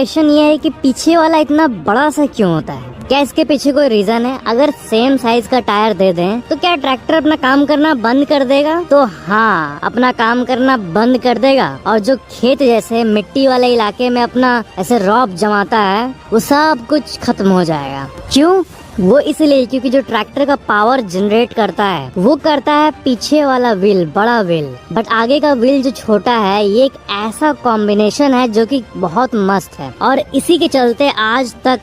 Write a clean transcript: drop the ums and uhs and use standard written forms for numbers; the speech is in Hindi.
क्वेश्चन ये है कि पीछे वाला इतना बड़ा सा क्यों होता है? क्या इसके पीछे कोई रीजन है? अगर सेम साइज का टायर दे दें तो क्या ट्रैक्टर अपना काम करना बंद कर देगा? तो हाँ, अपना काम करना बंद कर देगा और जो खेत जैसे मिट्टी वाले इलाके में अपना ऐसे रॉब जमाता है वो सब कुछ खत्म हो जाएगा। क्यों? वो इसलिए क्योंकि जो ट्रैक्टर का पावर जनरेट करता है वो करता है पीछे वाला व्हील, बड़ा व्हील, बट आगे का व्हील जो छोटा है। ये एक ऐसा कॉम्बिनेशन है जो कि बहुत मस्त है और इसी के चलते आज तक